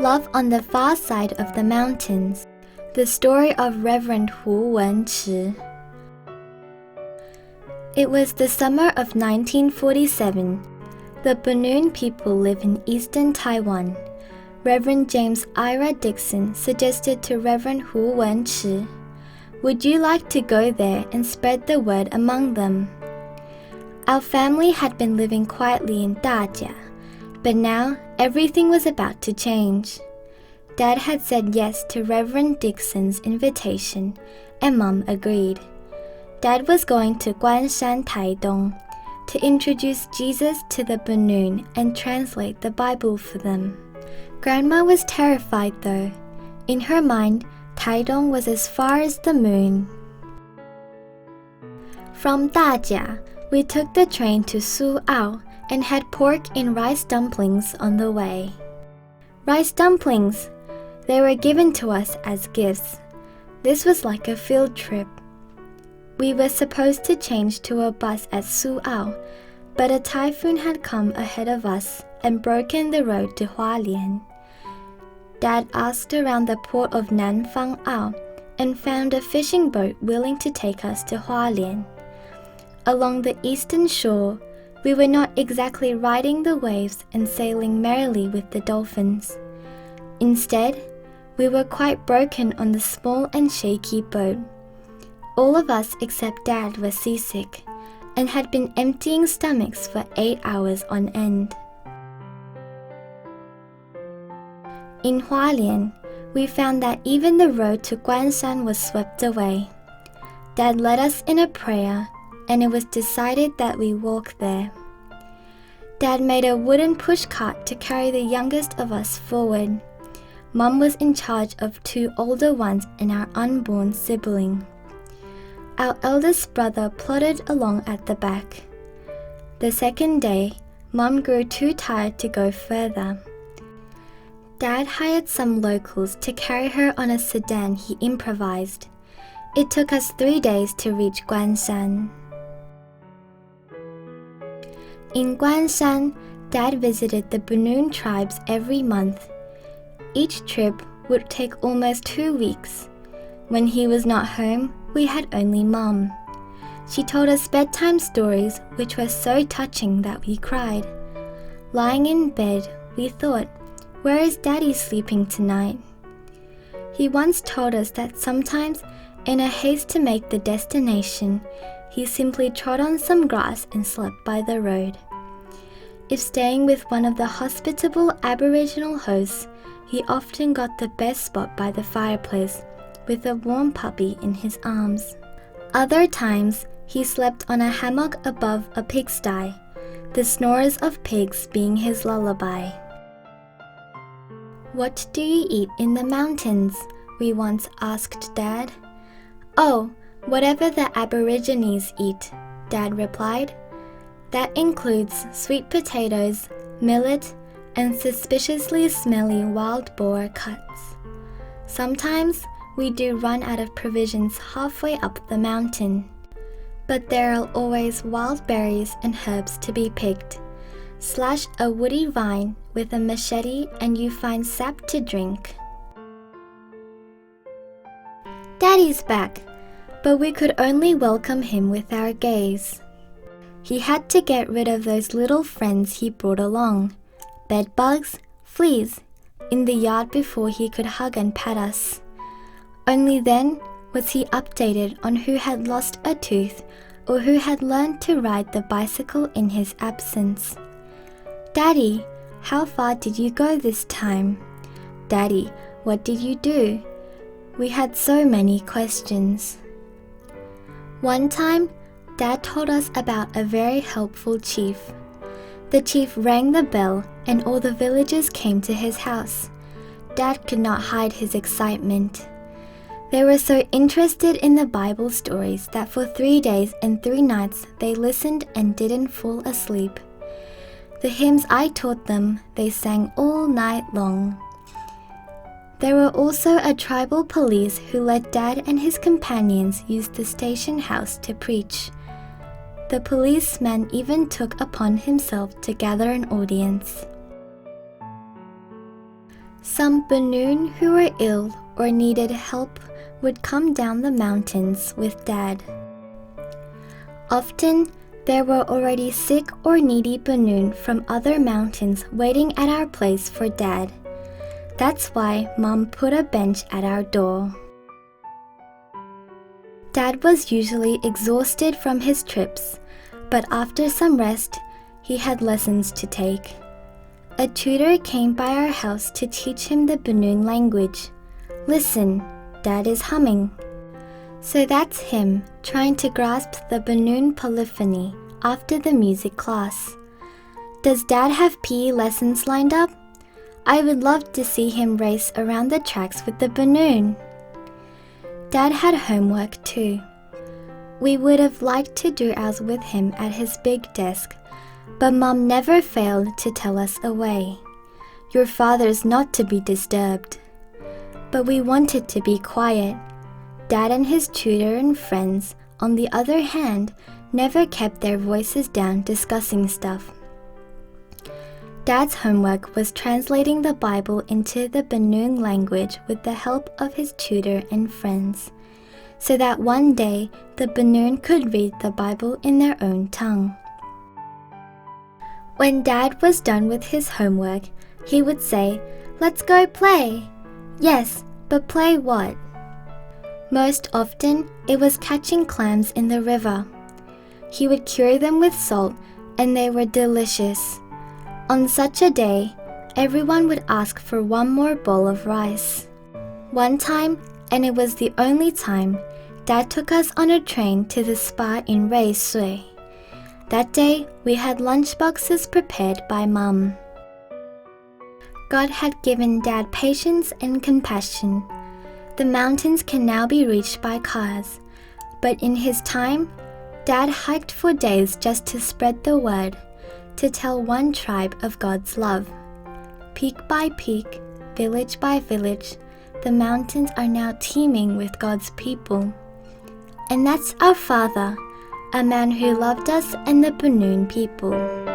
Love on the Far Side of the Mountains, the story of Reverend Wen-Chi. It was the summer of 1947. The Bunun people live in eastern Taiwan. Reverend James Ira Dixon suggested to Reverend Wen-Chi, "Would you like to go there and spread the word among them?" Our family had been living quietly in Dajia, but now everything was about to change. Dad had said yes to Reverend Dixon's invitation, and Mom agreed. Dad was going to Guanshan, Taidong, to introduce Jesus to the Bunun and translate the Bible for them. Grandma was terrified though. In her mind, Taidong was as far as the moon. From Dajia, we took the train to Shu-Wen and had pork and rice dumplings on the way. Rice dumplings! They were given to us as gifts. This was like a field trip. We were supposed to change to a bus at Shu-Wen, but a typhoon had come ahead of us and broken the road to Hualien. Dad asked around the port of Nanfang-Ao and found a fishing boat willing to take us to Hualien. Along the eastern shore, we were not exactly riding the waves and sailing merrily with the dolphins. Instead, we were quite broken on the small and shaky boat. All of us except Dad were seasick and had been emptying stomachs for 8 hours on end. In Hualien, we found that even the road to Guanshan was swept away. Dad led us in a prayer, and it was decided that we walk there. Dad made a wooden pushcart to carry the youngest of us forward. Mom was in charge of 2 older ones and our unborn sibling. Our eldest brother plodded along at the back. The second day, Mom grew too tired to go further. Dad hired some locals to carry her on a sedan he improvised. It took us 3 days to reach Guanshan. In Guanshan, Dad visited the Bunun tribes every month. Each trip would take almost 2 weeks. When he was not home, we had only Mom. She told us bedtime stories which were so touching that we cried. Lying in bed, we thought, "Where is Daddy sleeping tonight?" He once told us that sometimes, in a haste to make the destination, he simply trod on some grass and slept by the road. If staying with one of the hospitable Aboriginal hosts, he often got the best spot by the fireplace, with a warm puppy in his arms. Other times, he slept on a hammock above a pigsty, the snores of pigs being his lullaby. "What do you eat in the mountains?" we once asked Dad. "Oh, whatever the Aborigines eat," Dad replied. "That includes sweet potatoes, millet, and suspiciously smelly wild boar cuts. Sometimes we do run out of provisions halfway up the mountain, but there are always wild berries and herbs to be picked. Slash a woody vine with a machete and you find sap to drink." Daddy's back, but we could only welcome him with our gaze. He had to get rid of those little friends he brought along, bed bugs, fleas, in the yard before he could hug and pat us. Only then was he updated on who had lost a tooth or who had learned to ride the bicycle in his absence. "Daddy, how far did you go this time?" "Daddy, what did you do?" We had so many questions. One time, Dad told us about a very helpful chief. The chief rang the bell and all the villagers came to his house. Dad could not hide his excitement. They were so interested in the Bible stories that for 3 days and 3 nights they listened and didn't fall asleep. The hymns I taught them, they sang all night long. There were also a tribal police who let Dad and his companions use the station house to preach. The policeman even took upon himself to gather an audience. Some Banoon who were ill or needed help would come down the mountains with Dad. Often, there were already sick or needy Banoon from other mountains waiting at our place for Dad. That's why Mom put a bench at our door. Dad was usually exhausted from his trips, but after some rest, he had lessons to take. A tutor came by our house to teach him the Banoon language. Listen, Dad is humming. So that's him trying to grasp the Banoon polyphony after the music class. Does Dad have PE lessons lined up? I would love to see him race around the tracks with the Banoon. Dad had homework too. We would have liked to do ours with him at his big desk, but Mom never failed to tell us away. Your father's not to be disturbed. But we wanted to be quiet. Dad and his tutor and friends, on the other hand, never kept their voices down discussing stuff. Dad's homework was translating the Bible into the Banoon language with the help of his tutor and friends, so that one day the Banoon could read the Bible in their own tongue. When Dad was done with his homework, he would say, "Let's go play." Yes, but play what? Most often, it was catching clams in the river. He would cure them with salt, and they were delicious. On such a day, everyone would ask for one more bowl of rice. One time, and it was the only time, Dad took us on a train to the spa in Shui. That day, we had lunch boxes prepared by Mum. God had given Dad patience and compassion. The mountains can now be reached by cars, but in his time, Dad hiked for days just to spread the word, to tell one tribe of God's love. Peak by peak, village by village, the mountains are now teeming with God's people. And that's our Father, a man who loved us and the Banoon people.